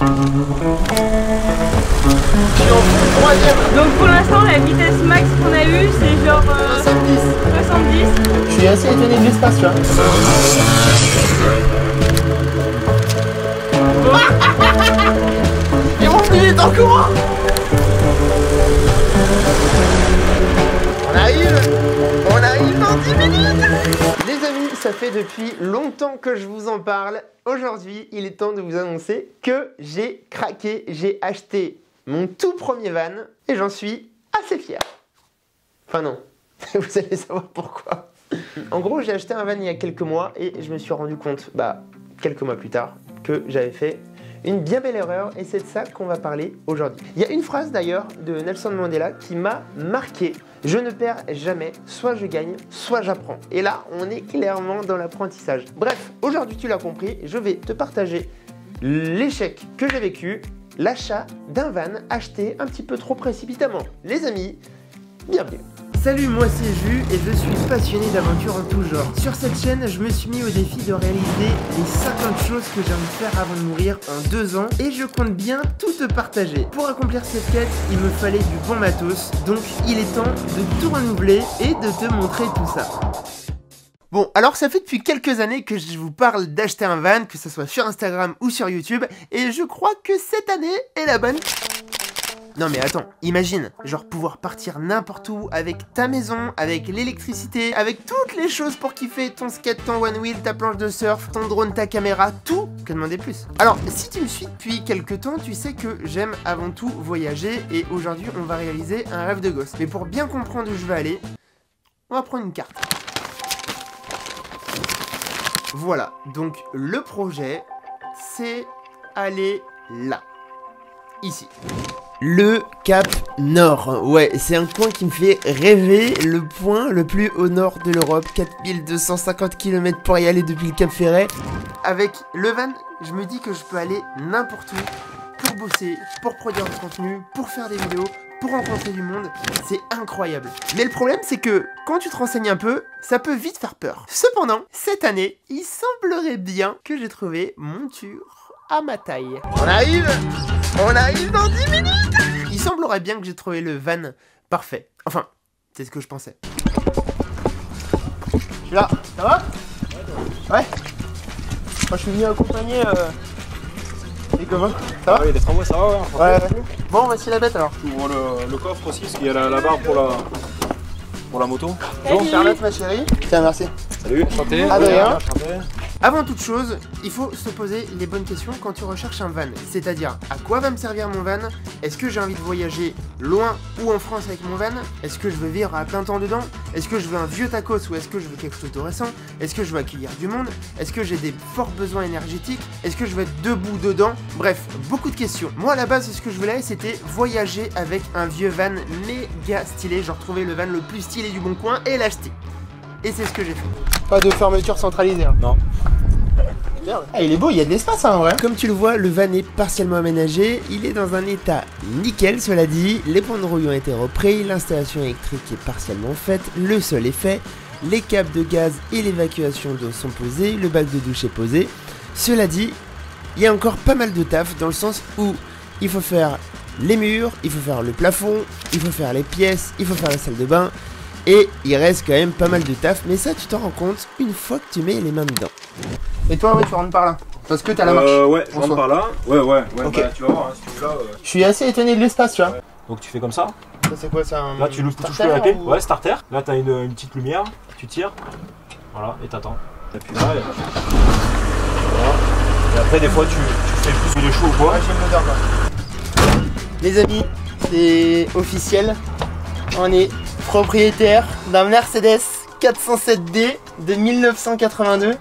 Je suis en troisième. Donc pour l'instant la vitesse max qu'on a eue c'est genre 70. 70. Je suis assez étonné de l'espace, tu vois. Et mon fil est en courant. On arrive dans 10 minutes. Les amis, ça fait depuis longtemps que je vous en parle. Aujourd'hui, il est temps de vous annoncer que j'ai craqué, j'ai acheté mon tout premier van et j'en suis assez fier. Enfin non, vous allez savoir pourquoi. En gros, j'ai acheté un van il y a quelques mois et je me suis rendu compte, quelques mois plus tard, que j'avais fait une bien belle erreur et c'est de ça qu'on va parler aujourd'hui. Il y a une phrase d'ailleurs de Nelson Mandela qui m'a marqué. Je ne perds jamais, soit je gagne, soit j'apprends. Et là, on est clairement dans l'apprentissage. Bref, aujourd'hui tu l'as compris, je vais te partager l'échec que j'ai vécu, l'achat d'un van acheté un petit peu trop précipitamment. Les amis, bienvenue. Salut, moi c'est Jus et je suis passionné d'aventure en tout genre. Sur cette chaîne, je me suis mis au défi de réaliser les 50 choses que j'ai envie de faire avant de mourir en 2 ans et je compte bien tout te partager. Pour accomplir cette quête, il me fallait du bon matos, donc il est temps de tout renouveler et de te montrer tout ça. Bon, alors ça fait depuis quelques années que je vous parle d'acheter un van, que ce soit sur Instagram ou sur YouTube, et je crois que cette année est la bonne. Non mais attends, imagine, genre pouvoir partir n'importe où avec ta maison, avec l'électricité, avec toutes les choses pour kiffer, ton skate, ton one wheel, ta planche de surf, ton drone, ta caméra, tout, que demander plus. Alors, si tu me suis depuis quelques temps, tu sais que j'aime avant tout voyager et aujourd'hui on va réaliser un rêve de gosse. Mais pour bien comprendre où je vais aller, on va prendre une carte. Voilà, donc le projet, c'est aller là, ici. Le Cap Nord, ouais, c'est un coin qui me fait rêver, le point le plus au nord de l'Europe, 4250 km pour y aller depuis le Cap Ferret. Avec le van, je me dis que je peux aller n'importe où pour bosser, pour produire du contenu, pour faire des vidéos, pour rencontrer du monde, c'est incroyable. Mais le problème, c'est que quand tu te renseignes un peu, ça peut vite faire peur. Cependant, cette année, il semblerait bien que j'ai trouvé monture à ma taille. On arrive dans 10 minutes. Il semblerait bien que j'ai trouvé le van parfait. Enfin, c'est ce que je pensais. Je suis là, ça va? Ouais. Moi je suis venu accompagner les communs. Ça va? Oui, les travaux, ça va, ouais. Ouais. Bon, voici la bête alors. Tu ouvres le coffre aussi, parce qu'il y a la barre pour la moto. Bon, Charlotte, ma chérie. Tiens, merci. Salut, enchanté. Adrien. Enchanté. Avant toute chose, il faut se poser les bonnes questions quand tu recherches un van. C'est-à-dire, à quoi va me servir mon van? Est-ce que j'ai envie de voyager loin ou en France avec mon van? Est-ce que je veux vivre à plein temps dedans? Est-ce que je veux un vieux tacos ou est-ce que je veux quelque chose de récent? Est-ce que je veux accueillir du monde? Est-ce que j'ai des forts besoins énergétiques? Est-ce que je veux être debout dedans? Bref, beaucoup de questions. Moi, à la base, ce que je voulais, c'était voyager avec un vieux van méga stylé. Genre trouver le van le plus stylé du bon coin et l'acheter. Et c'est ce que j'ai fait. Pas de fermeture centralisée. Hein. Non. Merde. Ah, il est beau, il y a de l'espace hein, en vrai. Comme tu le vois, le van est partiellement aménagé. Il est dans un état nickel, cela dit. Les points de rouille ont été repris, l'installation électrique est partiellement faite, le sol est fait, les câbles de gaz et l'évacuation d'eau sont posés, le bac de douche est posé. Cela dit, il y a encore pas mal de taf dans le sens où il faut faire les murs, il faut faire le plafond, il faut faire les pièces, il faut faire la salle de bain. Et il reste quand même pas mal de taf, mais ça tu t'en rends compte une fois que tu mets les mains dedans. Et toi ouais tu rentres par là, parce que t'as la marche. Ouais, je rentre par là. Ouais, okay. Bah, tu vas voir, hein, si tu veux là. Je suis assez étonné de l'espace tu vois. Ouais. Donc tu fais comme ça. Ça c'est quoi ça? Là tu touches la clé, ouais starter. Là t'as une petite lumière, tu tires. Voilà, et t'attends. Et puis là, voilà. Et après des fois tu fais plus il est chaud ou quoi. Ouais j'ai le moteur quoi. Les amis, c'est officiel. On est propriétaire d'un Mercedes 407D de 1982.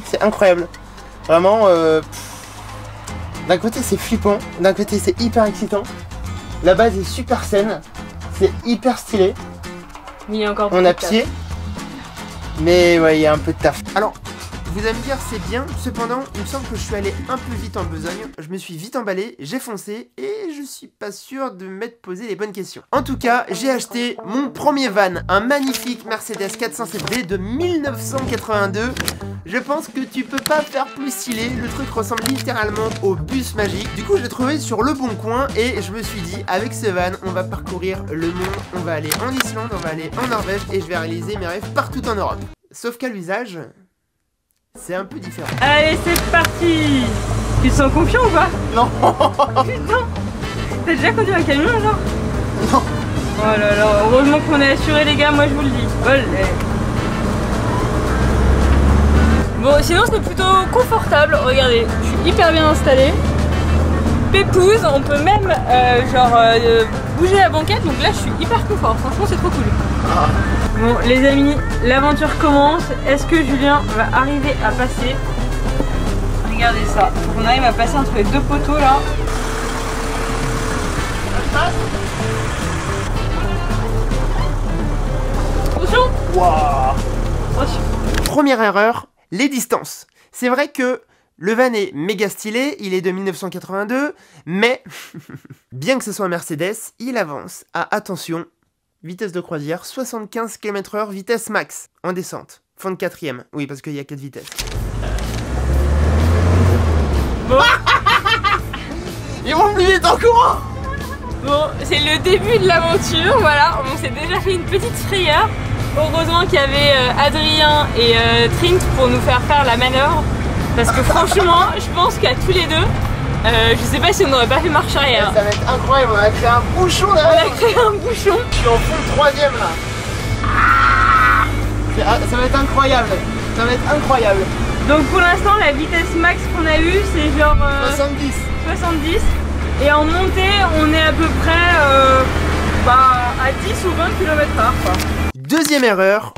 C'est incroyable. Vraiment, d'un côté c'est flippant, d'un côté c'est hyper excitant. La base est super saine, c'est hyper stylé. Il y a encore on a pied, mais ouais, il y a un peu de taf. Alors, Vous allez me dire c'est bien, cependant il me semble que je suis allé un peu vite en besogne, je me suis vite emballé, j'ai foncé et je suis pas sûr de m'être posé les bonnes questions. En tout cas, j'ai acheté mon premier van, un magnifique Mercedes 407B de 1982. Je pense que tu peux pas faire plus stylé, le truc ressemble littéralement au bus magique. Du coup je l'ai trouvé sur le bon coin et je me suis dit avec ce van on va parcourir le monde, on va aller en Islande, on va aller en Norvège et je vais réaliser mes rêves partout en Europe. Sauf qu'à l'usage, c'est un peu différent. Allez, c'est parti. Tu te sens confiant ou pas? Non. Putain. T'as déjà conduit un camion genre? Non. Oh là là, heureusement qu'on est assuré les gars, moi je vous le dis. Olé. Bon, sinon c'est plutôt confortable, regardez, je suis hyper bien installée. Pépouze, on peut même bouger la banquette, donc là je suis hyper confort, franchement c'est trop cool. Bon les amis, l'aventure commence, est-ce que Julien va arriver à passer? Regardez ça, faut qu'on arrive à passer entre les deux poteaux là. Attention! Wow. Attention. Première erreur, les distances. C'est vrai que le van est méga stylé, il est de 1982, mais bien que ce soit un Mercedes, il avance à, attention, vitesse de croisière, 75 km/h, vitesse max, en descente. Fond de quatrième, oui parce qu'il y a 4 vitesses. Bon. Ils vont plus vite en courant. Bon, c'est le début de l'aventure, voilà, on s'est déjà fait une petite frayeur. Heureusement qu'il y avait Adrien et Trint pour nous faire la manœuvre. Parce que franchement, je pense qu'à tous les deux, je sais pas si on n'aurait pas fait marche arrière. Ça va être incroyable, on a créé un bouchon là. On a créé un bouchon. Je suis en fond de troisième là. Ça va être incroyable. Ça va être incroyable. Donc pour l'instant, la vitesse max qu'on a eue, c'est genre 70. 70. Et en montée, on est à peu près à 10 ou 20 km/h quoi. Deuxième erreur,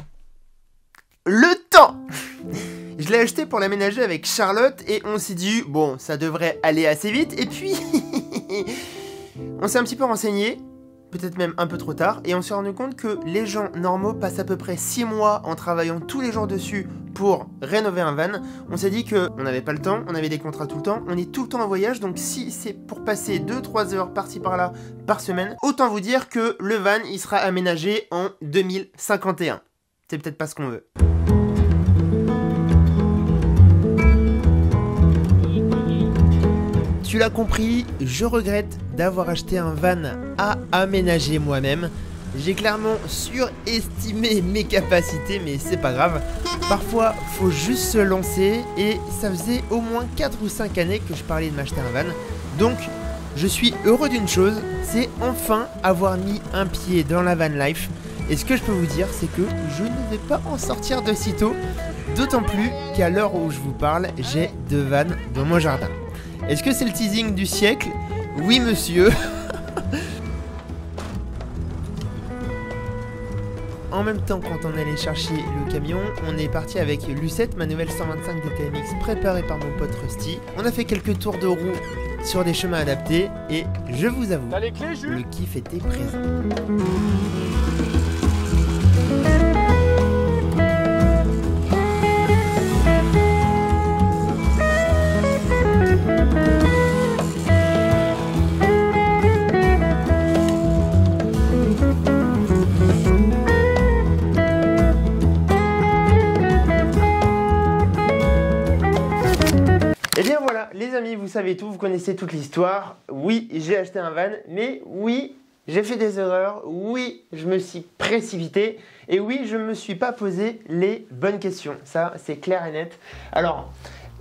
le temps. Je l'ai acheté pour l'aménager avec Charlotte et on s'est dit, bon, ça devrait aller assez vite. Et puis, on s'est un petit peu renseigné, peut-être même un peu trop tard, et on s'est rendu compte que les gens normaux passent à peu près 6 mois en travaillant tous les jours dessus pour rénover un van. On s'est dit qu'on n'avait pas le temps, on avait des contrats tout le temps, on est tout le temps en voyage, donc si c'est pour passer 2-3 heures par-ci par-là par semaine, autant vous dire que le van, il sera aménagé en 2051. C'est peut-être pas ce qu'on veut. Tu l'as compris, je regrette d'avoir acheté un van à aménager moi-même. J'ai clairement surestimé mes capacités, mais c'est pas grave. Parfois, faut juste se lancer et ça faisait au moins 4 ou 5 années que je parlais de m'acheter un van. Donc, je suis heureux d'une chose, c'est enfin avoir mis un pied dans la van life. Et ce que je peux vous dire, c'est que je ne vais pas en sortir de sitôt. D'autant plus qu'à l'heure où je vous parle, j'ai 2 vannes dans mon jardin. Est-ce que c'est le teasing du siècle? Oui, monsieur. En même temps, quand on allait chercher le camion, on est parti avec Lucette, ma nouvelle 125 DTMX préparée par mon pote Rusty. On a fait quelques tours de roue sur des chemins adaptés et je vous avoue, le kiff était présent. Et bien voilà, les amis, vous savez tout, vous connaissez toute l'histoire. Oui, j'ai acheté un van, mais oui, j'ai fait des erreurs. Oui, je me suis précipité. Et oui, je ne me suis pas posé les bonnes questions. Ça, c'est clair et net. Alors,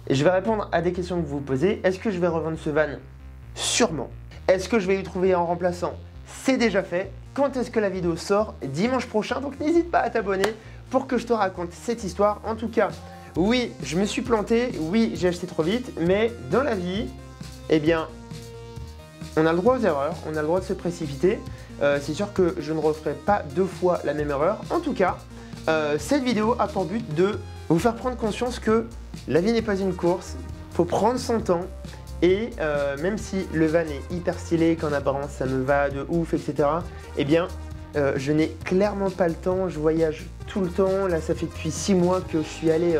je vais répondre à des questions que vous vous posez. Est-ce que je vais revendre ce van? Sûrement. Est-ce que je vais lui trouver un remplaçant? C'est déjà fait. Quand est-ce que la vidéo sort? Dimanche prochain. Donc n'hésite pas à t'abonner pour que je te raconte cette histoire. En tout cas, oui, je me suis planté, oui, j'ai acheté trop vite, mais dans la vie, eh bien, on a le droit aux erreurs, on a le droit de se précipiter. C'est sûr que je ne referai pas 2 fois la même erreur. En tout cas, cette vidéo a pour but de vous faire prendre conscience que la vie n'est pas une course, il faut prendre son temps. Et même si le van est hyper stylé, qu'en apparence ça me va de ouf, etc., eh bien, je n'ai clairement pas le temps, je voyage tout le temps. Là, ça fait depuis 6 mois que je suis allé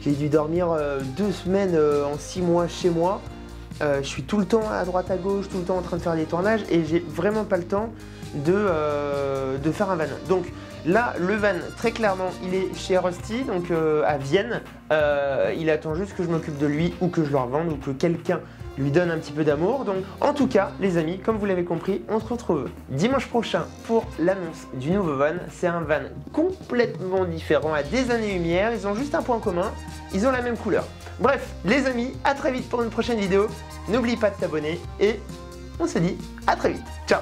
J'ai dû dormir 2 semaines en 6 mois chez moi. Je suis tout le temps à droite à gauche, tout le temps en train de faire des tournages et j'ai vraiment pas le temps de faire un van. Donc là, le van, très clairement, il est chez Rusty, donc à Vienne. Il attend juste que je m'occupe de lui ou que je le revende ou que quelqu'un lui donne un petit peu d'amour. Donc en tout cas, les amis, comme vous l'avez compris, on se retrouve dimanche prochain pour l'annonce du nouveau van. C'est un van complètement différent, à des années-lumière. Ils ont juste un point commun, ils ont la même couleur. Bref, les amis, à très vite pour une prochaine vidéo. N'oublie pas de t'abonner et on se dit à très vite. Ciao!